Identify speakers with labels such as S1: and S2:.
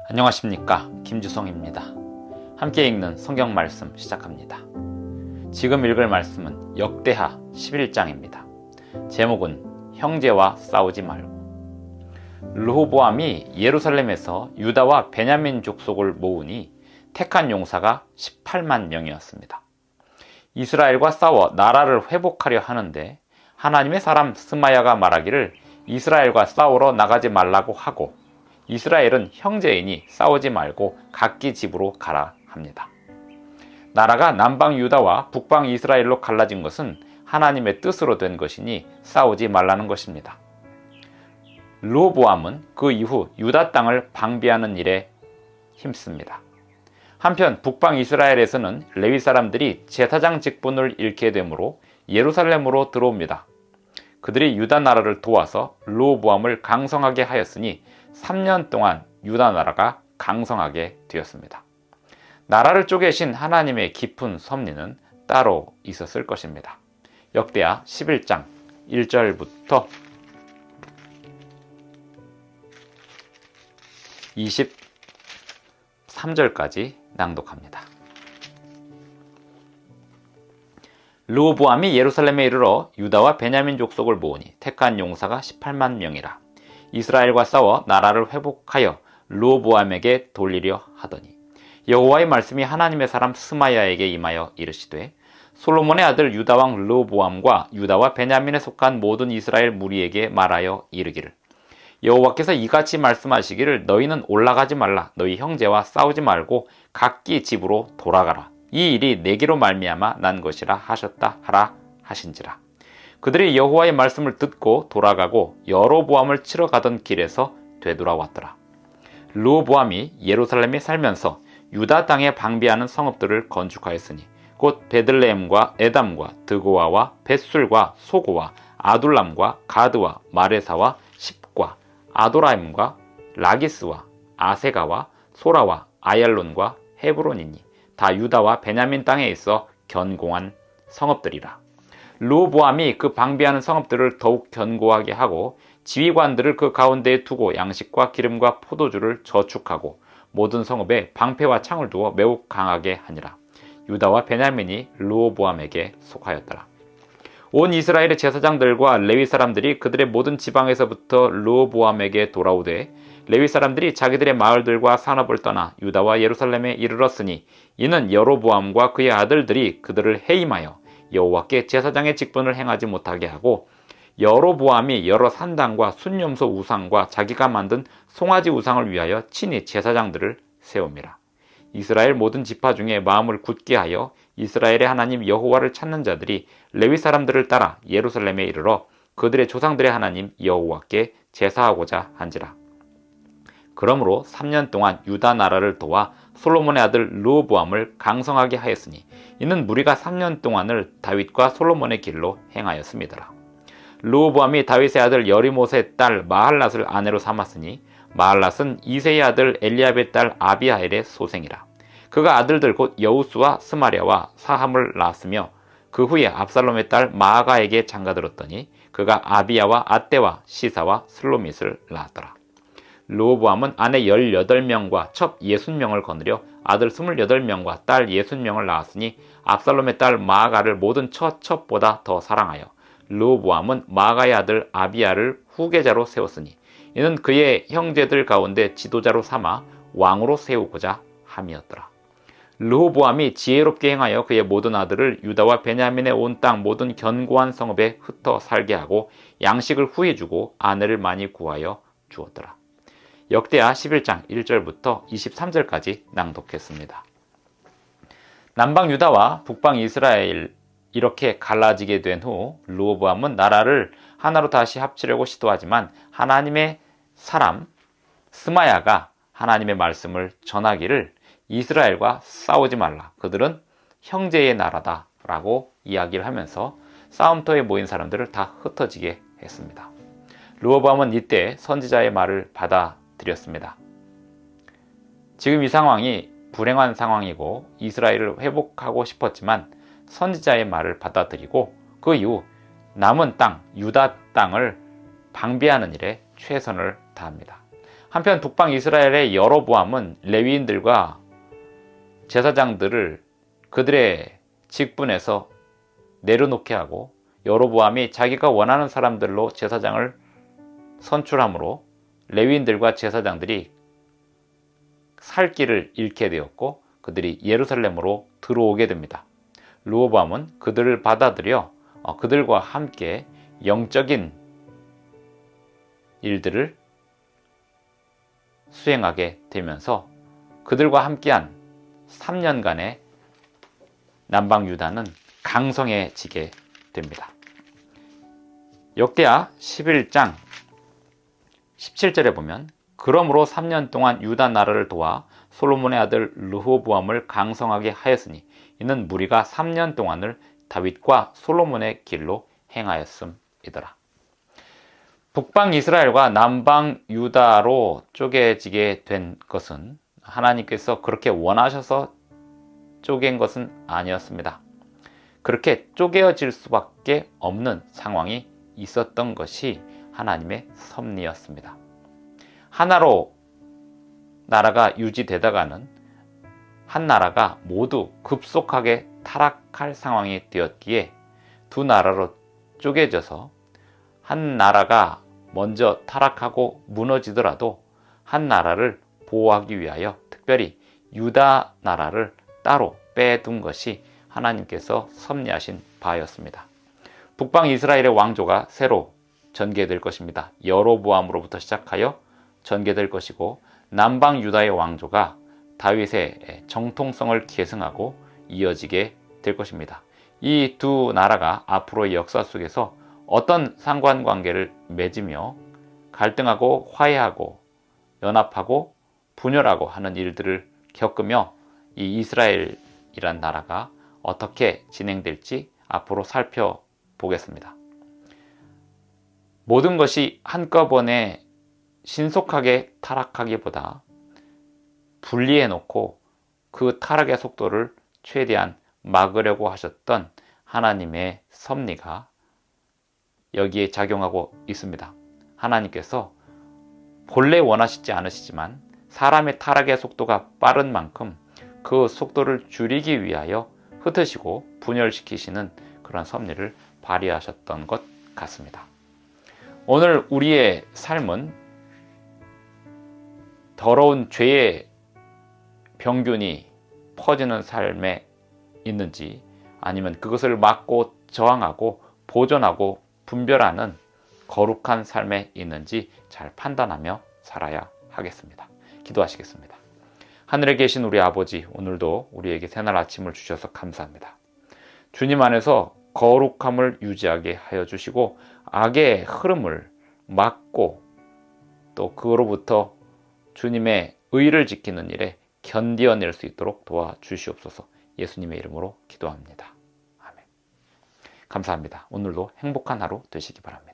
S1: 안녕하십니까, 김주성입니다. 함께 읽는 성경 말씀 시작합니다. 지금 읽을 말씀은 역대하 11장입니다. 제목은 형제와 싸우지 말고. 르호보암이 예루살렘에서 유다와 베냐민 족속을 모으니 택한 용사가 18만 명이었습니다. 이스라엘과 싸워 나라를 회복하려 하는데 하나님의 사람 스마야가 말하기를 이스라엘과 싸우러 나가지 말라고 하고 이스라엘은 형제이니 싸우지 말고 각기 집으로 가라 합니다. 나라가 남방 유다와 북방 이스라엘로 갈라진 것은 하나님의 뜻으로 된 것이니 싸우지 말라는 것입니다. 르호보암은 그 이후 유다 땅을 방비하는 일에 힘씁니다. 한편 북방 이스라엘에서는 레위 사람들이 제사장 직분을 잃게 되므로 예루살렘으로 들어옵니다. 그들이 유다 나라를 도와서 르호보암을 강성하게 하였으니 3년 동안 유다 나라가 강성하게 되었습니다. 나라를 쪼개신 하나님의 깊은 섭리는 따로 있었을 것입니다. 역대하 11장 1절부터 23절까지 낭독합니다. 르호보암이 예루살렘에 이르러 유다와 베냐민 족속을 모으니 택한 용사가 18만 명이라. 이스라엘과 싸워 나라를 회복하여 르호보암에게 돌리려 하더니 여호와의 말씀이 하나님의 사람 스마야에게 임하여 이르시되 솔로몬의 아들 유다왕 르호보암과 유다와 베냐민에 속한 모든 이스라엘 무리에게 말하여 이르기를 여호와께서 이같이 말씀하시기를 너희는 올라가지 말라. 너희 형제와 싸우지 말고 각기 집으로 돌아가라. 이 일이 내게로 말미암아 난 것이라 하셨다 하라 하신지라. 그들이 여호와의 말씀을 듣고 돌아가고 여로보암을 치러 가던 길에서 되돌아왔더라. 르호보암이 예루살렘에 살면서 유다 땅에 방비하는 성읍들을 건축하였으니 곧 베들레헴과 에담과 드고아와 벳술과 소고와 아둘람과 가드와 마레사와 십과 아도라임과 라기스와 아세가와 소라와 아얄론과 헤브론이니 다 유다와 베냐민 땅에 있어 견고한 성읍들이라. 르호보암이 그 방비하는 성읍들을 더욱 견고하게 하고 지휘관들을 그 가운데에 두고 양식과 기름과 포도주를 저축하고 모든 성읍에 방패와 창을 두어 매우 강하게 하니라. 유다와 베냐민이 르호보암에게 속하였더라. 온 이스라엘의 제사장들과 레위 사람들이 그들의 모든 지방에서부터 르호보암에게 돌아오되 레위 사람들이 자기들의 마을들과 산업을 떠나 유다와 예루살렘에 이르렀으니 이는 여로보암과 그의 아들들이 그들을 해임하여 여호와께 제사장의 직분을 행하지 못하게 하고 여로보암이 여러 산당과 순념소 우상과 자기가 만든 송아지 우상을 위하여 친히 제사장들을 세웁니다. 이스라엘 모든 지파 중에 마음을 굳게 하여 이스라엘의 하나님 여호와를 찾는 자들이 레위 사람들을 따라 예루살렘에 이르러 그들의 조상들의 하나님 여호와께 제사하고자 한지라. 그러므로 3년 동안 유다 나라를 도와 솔로몬의 아들 르호보암을 강성하게 하였으니 이는 무리가 3년 동안을 다윗과 솔로몬의 길로 행하였음이더라. 르호보암이 다윗의 아들 여리못의 딸 마할랏을 아내로 삼았으니 마할랏은 이새의 아들 엘리압의 딸 아비하일의 소생이라. 그가 아들들 곧 여우스와 스마랴와 사함을 낳았으며 그 후에 압살롬의 딸 마아가에게 장가들었더니 그가 아비야와 아떼와 시사와 슬로밋을 낳았더라. 르호보암은 아내 18명과 첩 60명을 거느려 아들 28명과 딸 60명을 낳았으니 압살롬의 딸 마아가를 모든 첩보다 더 사랑하여 르호보암은 마아가의 아들 아비야를 후계자로 세웠으니 이는 그의 형제들 가운데 지도자로 삼아 왕으로 세우고자 함이었더라. 르호보암이 지혜롭게 행하여 그의 모든 아들을 유다와 베냐민의 온 땅 모든 견고한 성읍에 흩어 살게 하고 양식을 후히 주고 아내를 많이 구하여 주었더라. 역대하 11장 1절부터 23절까지 낭독했습니다. 남방 유다와 북방 이스라엘 이렇게 갈라지게 된 후 르호보암은 나라를 하나로 다시 합치려고 시도하지만 하나님의 사람 스마야가 하나님의 말씀을 전하기를 이스라엘과 싸우지 말라. 그들은 형제의 나라다 라고 이야기를 하면서 싸움터에 모인 사람들을 다 흩어지게 했습니다. 르호보암은 이때 선지자의 말을 받아들였습니다. 지금 이 상황이 불행한 상황이고 이스라엘을 회복하고 싶었지만 선지자의 말을 받아들이고 그 이후 남은 땅, 유다 땅을 방비하는 일에 최선을 다합니다. 한편 북방 이스라엘의 여로보암은 레위인들과 제사장들을 그들의 직분에서 내려놓게 하고, 여로보암이 자기가 원하는 사람들로 제사장을 선출함으로 레위인들과 제사장들이 살 길을 잃게 되었고 그들이 예루살렘으로 들어오게 됩니다. 르호보암은 그들을 받아들여 그들과 함께 영적인 일들을 수행하게 되면서 그들과 함께한 3년간의 남방 유다는 강성해지게 됩니다. 역대하 11장 17절에 보면, 그러므로 3년 동안 유다 나라를 도와 솔로몬의 아들 르호보암을 강성하게 하였으니 이는 무리가 3년 동안을 다윗과 솔로몬의 길로 행하였음이더라. 북방 이스라엘과 남방 유다로 쪼개지게 된 것은 하나님께서 그렇게 원하셔서 쪼갠 것은 아니었습니다. 그렇게 쪼개어질 수밖에 없는 상황이 있었던 것이 하나님의 섭리였습니다. 하나로 나라가 유지되다가는 한 나라가 모두 급속하게 타락할 상황이 되었기에 두 나라로 쪼개져서 한 나라가 먼저 타락하고 무너지더라도 한 나라를 보호하기 위하여 특별히 유다 나라를 따로 빼둔 것이 하나님께서 섭리하신 바였습니다. 북방 이스라엘의 왕조가 새로 전개될 것입니다. 여로보암으로부터 시작하여 전개될 것이고, 남방 유다의 왕조가 다윗의 정통성을 계승하고 이어지게 될 것입니다. 이 두 나라가 앞으로의 역사 속에서 어떤 상관관계를 맺으며 갈등하고 화해하고 연합하고 분열하고 하는 일들을 겪으며 이 이스라엘이란 나라가 어떻게 진행될지 앞으로 살펴보겠습니다. 모든 것이 한꺼번에 신속하게 타락하기보다 분리해 놓고 그 타락의 속도를 최대한 막으려고 하셨던 하나님의 섭리가 여기에 작용하고 있습니다. 하나님께서 본래 원하시지 않으시지만 사람의 타락의 속도가 빠른 만큼 그 속도를 줄이기 위하여 흩으시고 분열시키시는 그런 섭리를 발휘하셨던 것 같습니다. 오늘 우리의 삶은 더러운 죄의 병균이 퍼지는 삶에 있는지, 아니면 그것을 막고 저항하고 보존하고 분별하는 거룩한 삶에 있는지 잘 판단하며 살아야 하겠습니다. 기도하시겠습니다. 하늘에 계신 우리 아버지, 오늘도 우리에게 새날 아침을 주셔서 감사합니다. 주님 안에서 거룩함을 유지하게 하여 주시고 악의 흐름을 막고 또 그로부터 주님의 의를 지키는 일에 견디어낼 수 있도록 도와주시옵소서. 예수님의 이름으로 기도합니다. 아멘. 감사합니다. 오늘도 행복한 하루 되시기 바랍니다.